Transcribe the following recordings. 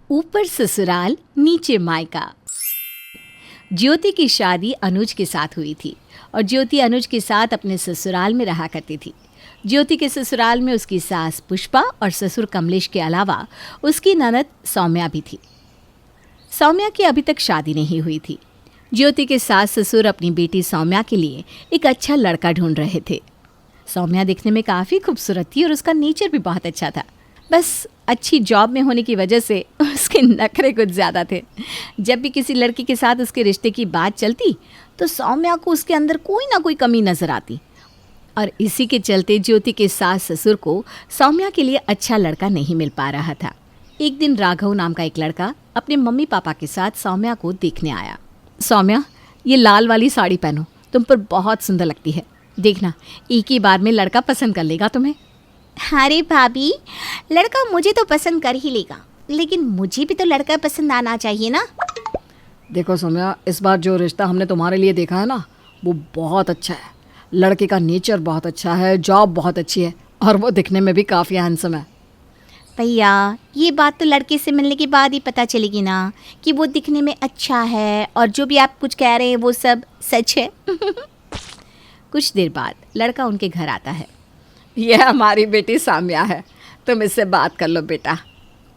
ऊपर ससुराल नीचे मायका। ज्योति की शादी अनुज के साथ हुई थी और ज्योति अनुज के साथ अपने ससुराल में रहा करती थी। ज्योति के ससुराल में उसकी सास पुष्पा और ससुर कमलेश के अलावा उसकी ननद सौम्या भी थी। सौम्या की अभी तक शादी नहीं हुई थी। ज्योति के सास ससुर अपनी बेटी सौम्या के लिए एक अच्छा लड़का ढूंढ रहे थे। सौम्या दिखने में काफ़ी खूबसूरत थी और उसका नेचर भी बहुत अच्छा था। बस अच्छी जॉब में होने की वजह से उसके नखरे कुछ ज़्यादा थे। जब भी किसी लड़की के साथ उसके रिश्ते की बात चलती तो सौम्या को उसके अंदर कोई ना कोई कमी नज़र आती और इसी के चलते ज्योति के सास ससुर को सौम्या के लिए अच्छा लड़का नहीं मिल पा रहा था। एक दिन राघव नाम का एक लड़का अपने मम्मी पापा के साथ सौम्या को देखने आया। सौम्या, ये लाल वाली साड़ी पहनो, तुम पर बहुत सुंदर लगती है। देखना, एक ही बार में लड़का पसंद कर लेगा तुम्हें। अरे भाभी, लड़का मुझे तो पसंद कर ही लेगा, लेकिन मुझे भी तो लड़का पसंद आना चाहिए ना। देखो सौम्या, इस बार जो रिश्ता हमने तुम्हारे लिए देखा है ना, वो बहुत अच्छा है। लड़के का नेचर बहुत अच्छा है, जॉब बहुत अच्छी है और वो दिखने में भी काफ़ी हैंडसम है। भैया, ये बात तो लड़के से मिलने के बाद ही पता चलेगी ना कि वो दिखने में अच्छा है और जो भी आप कुछ कह रहे हैं वो सब सच है। कुछ देर बाद लड़का उनके घर आता है। यह हमारी बेटी सौम्या है, तुम इससे बात कर लो बेटा।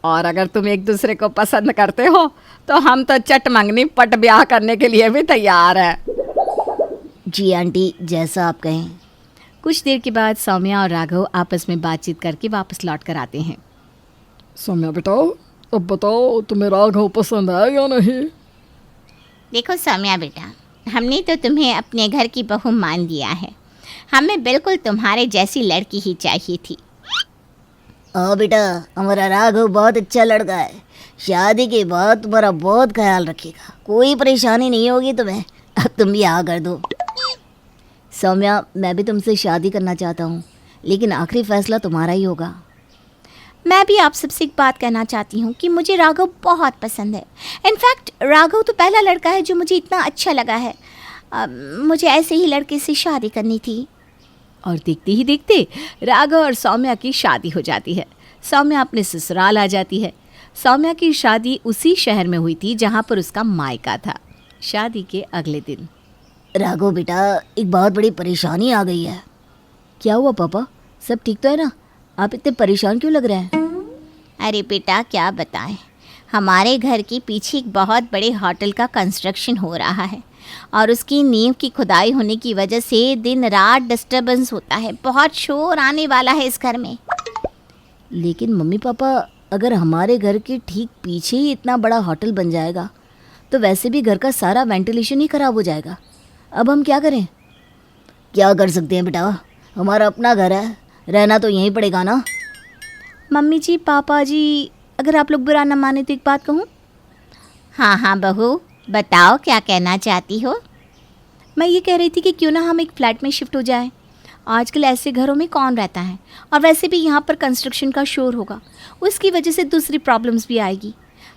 और अगर तुम एक दूसरे को पसंद करते हो तो हम तो चट मंगनी पट ब्याह करने के लिए भी तैयार हैं। जी आंटी, जैसा आप कहें। कुछ देर के बाद सौम्या और राघव आपस में बातचीत करके वापस लौट कर आते हैं। सौम्या बेटा, अब बताओ तुम्हें राघव पसंद है या नहीं? देखो सौम्या बेटा, हमने तो तुम्हें अपने घर की बहू मान लिया है। हमें बिल्कुल तुम्हारे जैसी लड़की ही चाहिए थी। हाँ बेटा, हमारा राघव बहुत अच्छा लड़का है। शादी के बाद तुम्हारा बहुत ख्याल रखेगा, कोई परेशानी नहीं होगी तुम्हें। अब तुम भी हाँ कर दो। सौम्या, मैं भी तुमसे शादी करना चाहता हूँ, लेकिन आखिरी फैसला तुम्हारा ही होगा। मैं भी आप सबसे एक बात कहना चाहती हूँ कि मुझे राघव बहुत पसंद है। इनफैक्ट राघव तो पहला लड़का है जो मुझे इतना अच्छा लगा है। मुझे ऐसे ही लड़के से शादी करनी थी। और देखते ही देखते राघव और सौम्या की शादी हो जाती है। सौम्या अपने ससुराल आ जाती है। सौम्या की शादी उसी शहर में हुई थी जहाँ पर उसका मायका था। शादी के अगले दिन, राघव बेटा, एक बहुत बड़ी परेशानी आ गई है। क्या हुआ पापा, सब ठीक तो है ना? आप इतने परेशान क्यों लग रहे हैं? अरे बेटा, क्या बताएं, हमारे घर के पीछे एक बहुत बड़े होटल का कंस्ट्रक्शन हो रहा है और उसकी नींव की खुदाई होने की वजह से दिन रात डिस्टर्बेंस होता है। बहुत शोर आने वाला है इस घर में। लेकिन मम्मी पापा, अगर हमारे घर के ठीक पीछे ही इतना बड़ा होटल बन जाएगा तो वैसे भी घर का सारा वेंटिलेशन ही खराब हो जाएगा। अब हम क्या करें? क्या कर सकते हैं बेटा, हमारा अपना घर है, रहना तो यहीं पड़ेगा ना। मम्मी जी, पापा जी, अगर आप लोग बुरा न माने तो एक बात कहूँ। हाँ हाँ बहू, बताओ क्या कहना चाहती हो। मैं ये कह रही थी कि क्यों ना हम एक फ्लैट में शिफ्ट हो जाएं। आजकल ऐसे घरों में कौन रहता है, और वैसे भी यहाँ पर कंस्ट्रक्शन का शोर होगा, उसकी वजह से दूसरी प्रॉब्लम्स भी आएगी।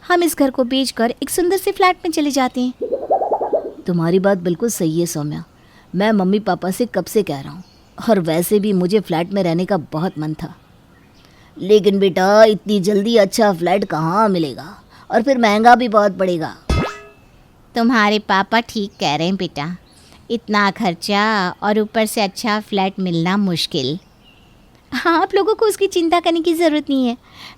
हम इस घर को बेचकर एक सुंदर से फ्लैट में चले जाते हैं। तुम्हारी बात बिल्कुल सही है सौम्या, मैं मम्मी पापा से कब से कह रहा हूँ, और वैसे भी मुझे फ्लैट में रहने का बहुत मन था। लेकिन बेटा, इतनी जल्दी अच्छा फ्लैट कहाँ मिलेगा, और फिर महंगा भी बहुत पड़ेगा। तुम्हारे पापा ठीक कह रहे हैं बेटा, इतना खर्चा और ऊपर से अच्छा फ्लैट मिलना मुश्किल। हाँ, आप लोगों को उसकी चिंता करने की ज़रूरत नहीं है।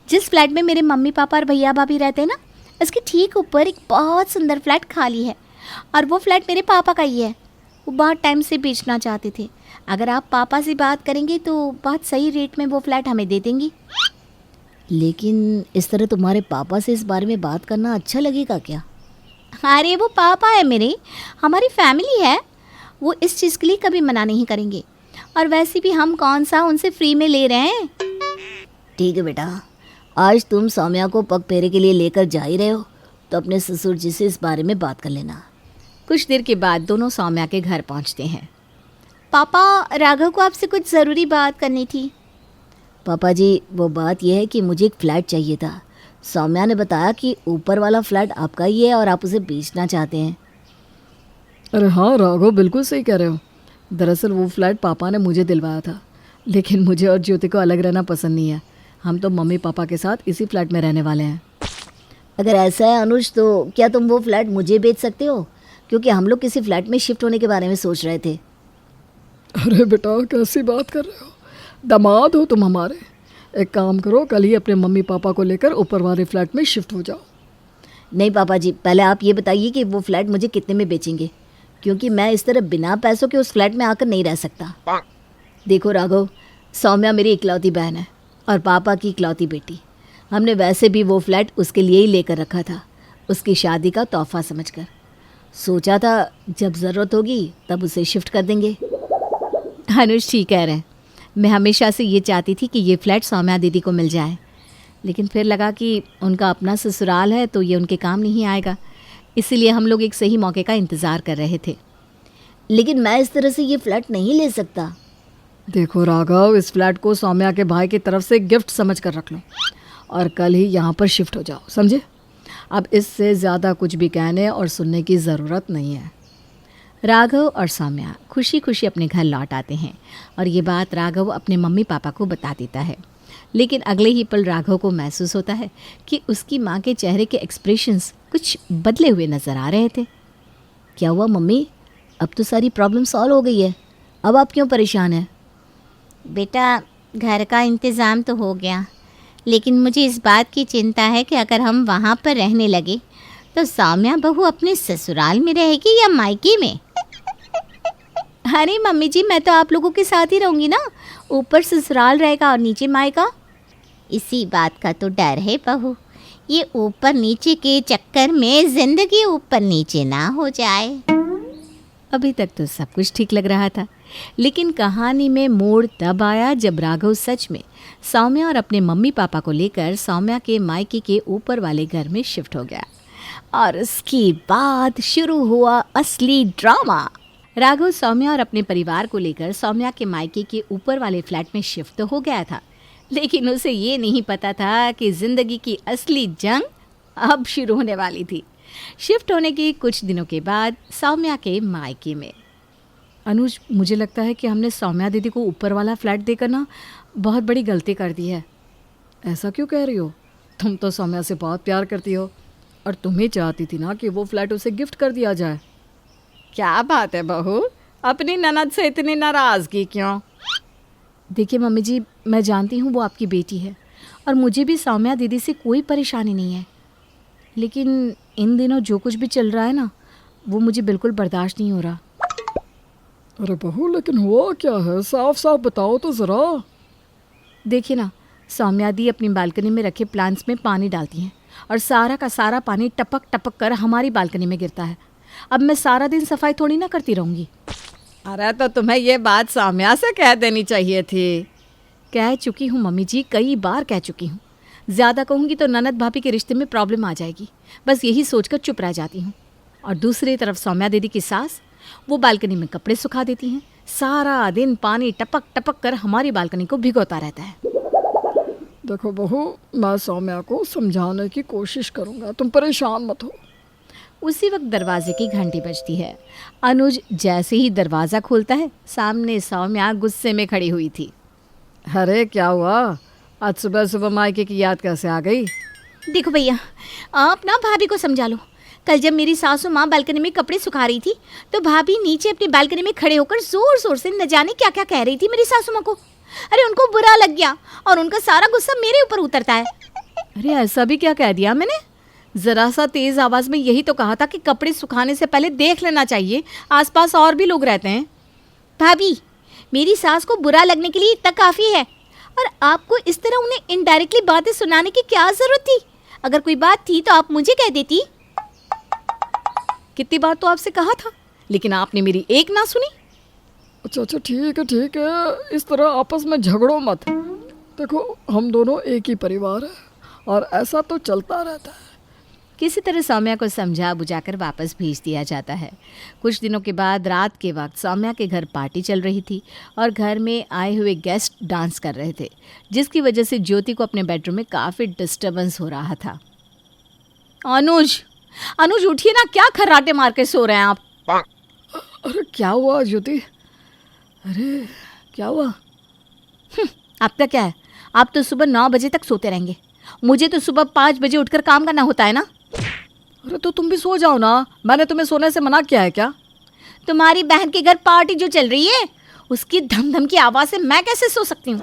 जिस फ्लैट में मेरे मम्मी पापा और भैया भाभी रहते हैं ना, उसके ठीक ऊपर एक बहुत सुंदर फ्लैट खाली है और वो फ्लैट मेरे पापा का ही है। वो बहुत टाइम से बेचना चाहते थे। अगर आप पापा से बात करेंगे तो बहुत सही रेट में वो फ्लैट हमें दे देंगी। लेकिन इस तरह तुम्हारे पापा से इस बारे में बात करना अच्छा लगेगा क्या? अरे वो पापा है मेरे, हमारी फैमिली है, वो इस चीज़ के लिए कभी मना नहीं करेंगे। और वैसे भी हम कौन सा उनसे फ्री में ले रहे हैं। ठीक है बेटा, आज तुम सौम्या को पग फेरे के लिए लेकर जा ही रहे हो तो अपने ससुर जी से इस बारे में बात कर लेना। कुछ देर के बाद दोनों सौम्या के घर पहुंचते हैं। पापा, राघव को आपसे कुछ ज़रूरी बात करनी थी। पापा जी, वो बात यह है कि मुझे एक फ़्लैट चाहिए था। सौम्या ने बताया कि ऊपर वाला फ्लैट आपका ही है और आप उसे बेचना चाहते हैं। अरे हाँ राघव, बिल्कुल सही कह रहे हो। दरअसल वो फ्लैट पापा ने मुझे दिलवाया था, लेकिन मुझे और ज्योति को अलग रहना पसंद नहीं है। हम तो मम्मी पापा के साथ इसी फ्लैट में रहने वाले हैं। अगर ऐसा है अनुज, तो क्या तुम वो फ्लैट मुझे बेच सकते हो? क्योंकि हम लोग किसी फ्लैट में शिफ्ट होने के बारे में सोच रहे थे। अरे बेटा, कैसी बात कर रहे हो? दामाद हो तुम हमारे। एक काम करो, कल ही अपने मम्मी पापा को लेकर ऊपर वाले फ्लैट में शिफ्ट हो जाओ। नहीं पापा जी, पहले आप ये बताइए कि वो फ्लैट मुझे कितने में बेचेंगे, क्योंकि मैं इस तरह बिना पैसों के उस फ्लैट में आकर नहीं रह सकता। देखो राघव, सौम्या मेरी इकलौती बहन है और पापा की इकलौती बेटी। हमने वैसे भी वो फ्लैट उसके लिए ही लेकर रखा था, उसकी शादी का तोहफा समझकर। सोचा था जब ज़रूरत होगी तब उसे शिफ्ट कर देंगे। अनुज ठीक कह रहे हैं। मैं हमेशा से ये चाहती थी कि ये फ्लैट सौम्या दीदी को मिल जाए, लेकिन फिर लगा कि उनका अपना ससुराल है तो ये उनके काम नहीं आएगा, इसीलिए हम लोग एक सही मौके का इंतज़ार कर रहे थे। लेकिन मैं इस तरह से ये फ्लैट नहीं ले सकता। देखो राघव, इस फ्लैट को सौम्या के भाई की तरफ से गिफ्ट समझ कर रख लो और कल ही यहाँ पर शिफ्ट हो जाओ, समझे? अब इससे ज़्यादा कुछ भी कहने और सुनने की ज़रूरत नहीं है। राघव और सौम्या खुशी खुशी अपने घर लौट आते हैं और ये बात राघव अपने मम्मी पापा को बता देता है। लेकिन अगले ही पल राघव को महसूस होता है कि उसकी माँ के चेहरे के एक्सप्रेशंस कुछ बदले हुए नज़र आ रहे थे। क्या हुआ मम्मी? अब तो सारी प्रॉब्लम सॉल्व हो गई है, अब आप क्यों परेशान हैं? बेटा, घर का इंतज़ाम तो हो गया, लेकिन मुझे इस बात की चिंता है कि अगर हम वहाँ पर रहने लगे तो सौम्या बहू अपने ससुराल में रहेगी या मायके में? अरे मम्मी जी, मैं तो आप लोगों के साथ ही रहूँगी ना। ऊपर ससुराल रहेगा और नीचे मायका। इसी बात का तो डर है बहू, ये ऊपर नीचे के चक्कर में ज़िंदगी ऊपर नीचे ना हो जाए। अभी तक तो सब कुछ ठीक लग रहा था, लेकिन कहानी में मोड़ तब आया जब राघव सच में सौम्या और अपने मम्मी पापा को लेकर सौम्या के मायके के ऊपर वाले घर में शिफ्ट हो गया। और उसके बाद शुरू हुआ असली ड्रामा। राघव सौम्या और अपने परिवार को लेकर सौम्या के मायके के ऊपर वाले फ्लैट में शिफ्ट तो हो गया था, लेकिन उसे ये नहीं पता था कि ज़िंदगी की असली जंग अब शुरू होने वाली थी। शिफ्ट होने के कुछ दिनों के बाद सौम्या के मायके में। अनुज, मुझे लगता है कि हमने सौम्या दीदी को ऊपर वाला फ्लैट देकर ना बहुत बड़ी गलती कर दी है। ऐसा क्यों कह रही हो? तुम तो सौम्या से बहुत प्यार करती हो और तुम ही चाहती थी ना कि वो फ्लैट उसे गिफ्ट कर दिया जाए। क्या बात है बहू, अपनी ननद से इतनी नाराज़गी क्यों? देखिए मम्मी जी, मैं जानती हूँ वो आपकी बेटी है और मुझे भी सौम्या दीदी से कोई परेशानी नहीं है, लेकिन इन दिनों जो कुछ भी चल रहा है ना, वो मुझे बिल्कुल बर्दाश्त नहीं हो रहा। अरे बहू, लेकिन हुआ क्या है? साफ साफ बताओ तो ज़रा। देखिए ना, सौम्या दी अपनी बालकनी में रखे प्लांट्स में पानी डालती हैं और सारा का सारा पानी टपक टपक कर हमारी बालकनी में गिरता है। अब मैं सारा दिन सफाई थोड़ी ना करती रहूँगी। अरे तो तुम्हें ये बात सौम्या से कह देनी चाहिए थी। कह चुकी हूँ मम्मी जी, कई बार कह चुकी हूँ। ज़्यादा कहूँगी तो ननद भाभी के रिश्ते में प्रॉब्लम आ जाएगी, बस यही सोचकर चुप रह जाती हूँ। और दूसरी तरफ सौम्या दीदी की सास, वो बालकनी में कपड़े सुखा देती हैं। सारा दिन पानी टपक टपक कर हमारी बालकनी को भिगोता रहता है। देखो बहू, मैं सौम्या को समझाने की कोशिश करूँगा, तुम परेशान मत हो। उसी वक्त दरवाजे की घंटी बजती है। अनुज जैसे ही दरवाज़ा खोलता है, सामने सौम्या गुस्से में खड़ी हुई थी। अरे क्या हुआ? आज सुबह सुबह मायके की याद कैसे आ गई? देखो भैया, आप ना भाभी को समझा लो। कल जब मेरी सासू माँ बालकनी में कपड़े सुखा रही थी तो भाभी नीचे अपनी बालकनी में खड़े होकर जोर जोर से न जाने क्या क्या कह रही थी मेरी सासू माँ को। अरे उनको बुरा लग गया और उनका सारा गुस्सा मेरे ऊपर उतरता है। अरे ऐसा भी क्या कह दिया मैंने? ज़रा सा तेज़ आवाज़ में यही तो कहा था कि कपड़े सुखाने से पहले देख लेना चाहिए, आसपास और भी लोग रहते हैं। भाभी, मेरी सास को बुरा लगने के लिए इतना काफ़ी है, और आपको इस तरह उन्हें इनडायरेक्टली बातें सुनाने की क्या ज़रूरत थी? अगर कोई बात थी तो आप मुझे कह देती। कितनी बार तो आपसे कहा था, लेकिन आपने मेरी एक ना सुनी। अच्छा अच्छा, ठीक है, इस तरह आपस में झगड़ो मत। देखो, हम दोनों एक ही परिवार है और ऐसा तो चलता रहता है। किसी तरह सौम्या को समझा बुझाकर वापस भेज दिया जाता है। कुछ दिनों के बाद रात के वक्त सौम्या के घर पार्टी चल रही थी और घर में आए हुए गेस्ट डांस कर रहे थे, जिसकी वजह से ज्योति को अपने बेडरूम में काफ़ी डिस्टर्बेंस हो रहा था। अनुज उठिए ना, क्या खर्राटे मार के सो रहे हैं आप? अरे क्या हुआ ज्योति? अरे क्या हुआ? अब तक क्या है, आप तो सुबह 9 बजे तक सोते रहेंगे मुझे तो सुबह 5 बजे उठकर काम करना होता है ना। अरे तो तुम भी सो जाओ ना, मैंने तुम्हें सोने से मना किया है क्या? तुम्हारी बहन के घर पार्टी जो चल रही है उसकी धम धम की आवाज़ से मैं कैसे सो सकती हूँ?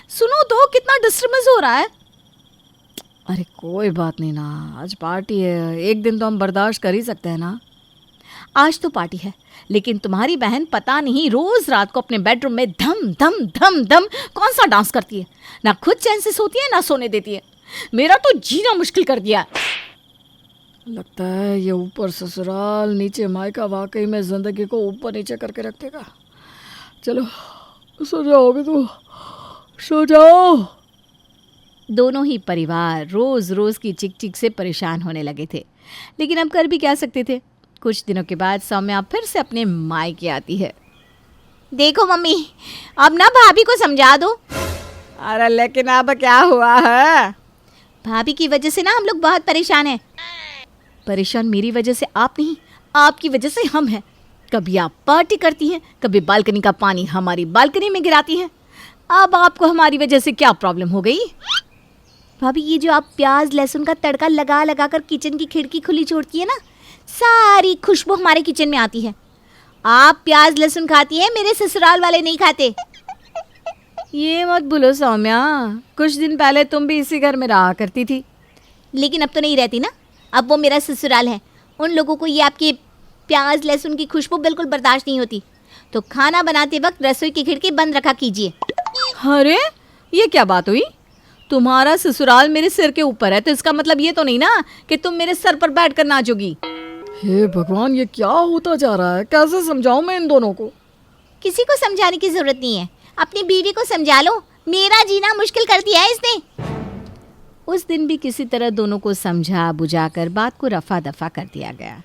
सुनो तो कितना डिस्टर्बेंस हो रहा है। अरे कोई बात नहीं ना, आज पार्टी है, एक दिन तो हम बर्दाश्त कर ही सकते हैं ना। आज तो पार्टी है, लेकिन तुम्हारी बहन पता नहीं रोज रात को अपने बेडरूम में धम धम धम धम कौन सा डांस करती है। ना खुद चैन से सोती है ना सोने देती है। मेरा तो जीना मुश्किल कर दिया। लगता है ये ऊपर ससुराल नीचे मायका वाकई में जिंदगी को ऊपर नीचे करके रख देगा। चलो सो जाओ, अभी तो सो जाओ। दोनों ही परिवार रोज रोज की चिक चिक से परेशान होने लगे थे, लेकिन अब कर भी क्या सकते थे। कुछ दिनों के बाद सौम्या फिर से अपने मायके आती है। देखो मम्मी, अब ना भाभी को समझा दो। अरे लेकिन अब क्या हुआ है? भाभी की वजह से ना हम लोग बहुत परेशान हैं। परेशान मेरी वजह से आप नहीं, आपकी वजह से हम हैं। कभी आप पार्टी करती हैं, कभी बालकनी का पानी हमारी बालकनी में गिराती हैं। अब आपको हमारी वजह से क्या प्रॉब्लम हो गई? भाभी ये जो आप प्याज लहसुन का तड़का लगा लगा कर किचन की खिड़की खुली छोड़ती है ना, सारी खुशबू हमारे किचन में आती है। आप प्याज लहसुन खाती है, मेरे ससुराल वाले नहीं खाते। ये मत भूलो सौम्या, कुछ दिन पहले तुम भी इसी घर में रहा करती थी। लेकिन अब तो नहीं रहती ना, अब वो मेरा ससुराल है। उन लोगों को ये आपकी प्याज लहसुन की खुशबू बिल्कुल बर्दाश्त नहीं होती। तो खाना बनाते वक्त रसोई की खिड़की बंद रखा कीजिए। अरे ये क्या बात हुई? तुम्हारा ससुराल मेरे सिर के ऊपर है, तो इसका मतलब ये तो नहीं ना कि तुम मेरे सर पर बैठ कर नाचोगी। हे भगवान, ये क्या होता जा रहा है? कैसे समझाऊं मैं इन दोनों को? किसी को समझाने की जरूरत नहीं है, अपनी बीवी को समझा लो। मेरा जीना मुश्किल कर दिया है इसने। उस दिन भी किसी तरह दोनों को समझा बुझाकर बात को रफा दफा कर दिया गया,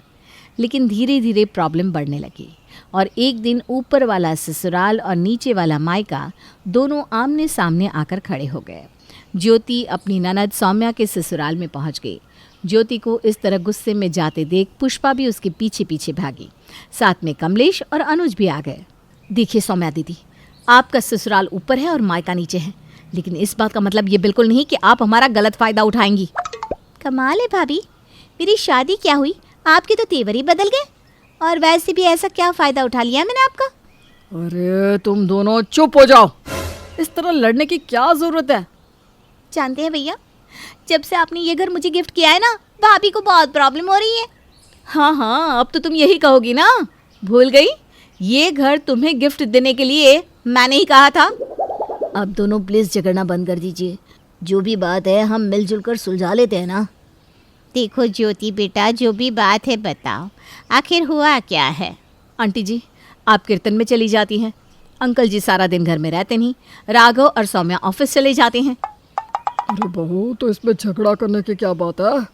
लेकिन धीरे धीरे प्रॉब्लम बढ़ने लगी और एक दिन ऊपर वाला ससुराल और नीचे वाला मायका दोनों आमने सामने आकर खड़े हो गए। ज्योति अपनी ननद सौम्या के ससुराल में पहुंच गई। ज्योति को इस तरह गुस्से में जाते देख पुष्पा भी उसके पीछे पीछे भागी। साथ में कमलेश और अनुज भी आ गए। देखिए सौम्या दीदी, आपका ससुराल ऊपर है और मायका नीचे है, लेकिन इस बात का मतलब ये बिल्कुल नहीं कि आप हमारा गलत फ़ायदा उठाएंगी। कमाल है भाभी, मेरी शादी क्या हुई, आपके तो तेवर ही बदल गए। और वैसे भी ऐसा क्या फ़ायदा उठा लिया मैंने आपका? अरे तुम दोनों चुप हो जाओ, इस तरह लड़ने की क्या जरूरत है? जानते हैं भैया, जब से आपने ये घर मुझे गिफ्ट किया है ना, भाभी को बहुत प्रॉब्लम हो रही है। हाँ हाँ, अब तो तुम यही कहोगी ना। भूल गई, ये घर तुम्हें गिफ्ट देने के लिए मैंने ही कहा था। अब दोनों प्लीज़ झगड़ना बंद कर दीजिए। जो भी बात है हम मिलजुल कर सुलझा लेते हैं ना। देखो ज्योति बेटा, जो भी बात है बताओ, आखिर हुआ क्या है? आंटी जी, आप कीर्तन में चली जाती हैं, अंकल जी सारा दिन घर में रहते नहीं, राघव और सौम्या ऑफिस चले जाते हैं। अरे बहू, तो इसमें झगड़ा करने की क्या बात है?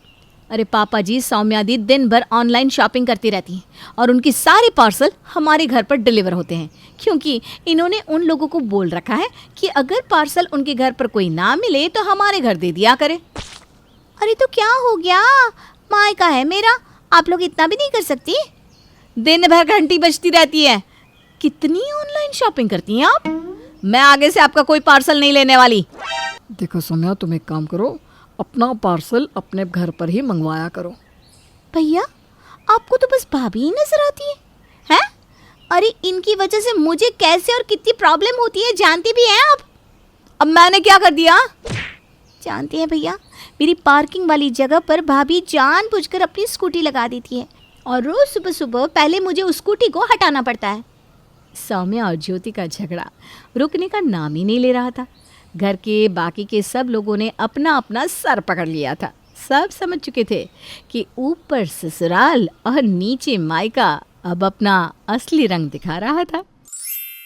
अरे पापा जी, सौम्या दी दिन भर ऑनलाइन शॉपिंग करती रहती हैं और उनकी सारे पार्सल हमारे घर पर डिलीवर होते हैं, क्योंकि इन्होंने उन लोगों को बोल रखा है कि अगर पार्सल उनके घर पर कोई ना मिले तो हमारे घर दे दिया करे। अरे तो क्या हो गया, मायका है मेरा, आप लोग इतना भी नहीं कर सकती? दिन भर घंटी बजती रहती है। कितनी ऑनलाइन शॉपिंग करती हैं आप? मैं आगे से आपका कोई पार्सल नहीं लेने वाली। देखो सौम्या, तुम एक काम करो, अपना पार्सल अपने घर पर ही मंगवाया करो। भैया, आपको तो बस भाभी ही नजर आती है, हैं? अरे इनकी वजह से मुझे कैसे और कितनी प्रॉब्लम होती है जानती भी हैं आप? अब मैंने क्या कर दिया? जानते हैं भैया, मेरी पार्किंग वाली जगह पर भाभी जानबूझकर अपनी स्कूटी लगा देती है और रोज सुबह सुबह पहले मुझे उस स्कूटी को हटाना पड़ता है। सौम्या और ज्योति का झगड़ा रुकने का नाम ही नहीं ले रहा था। घर के बाकी के सब लोगों ने अपना अपना सर पकड़ लिया था। सब समझ चुके थे कि ऊपर ससुराल और नीचे मायका अब अपना असली रंग दिखा रहा था।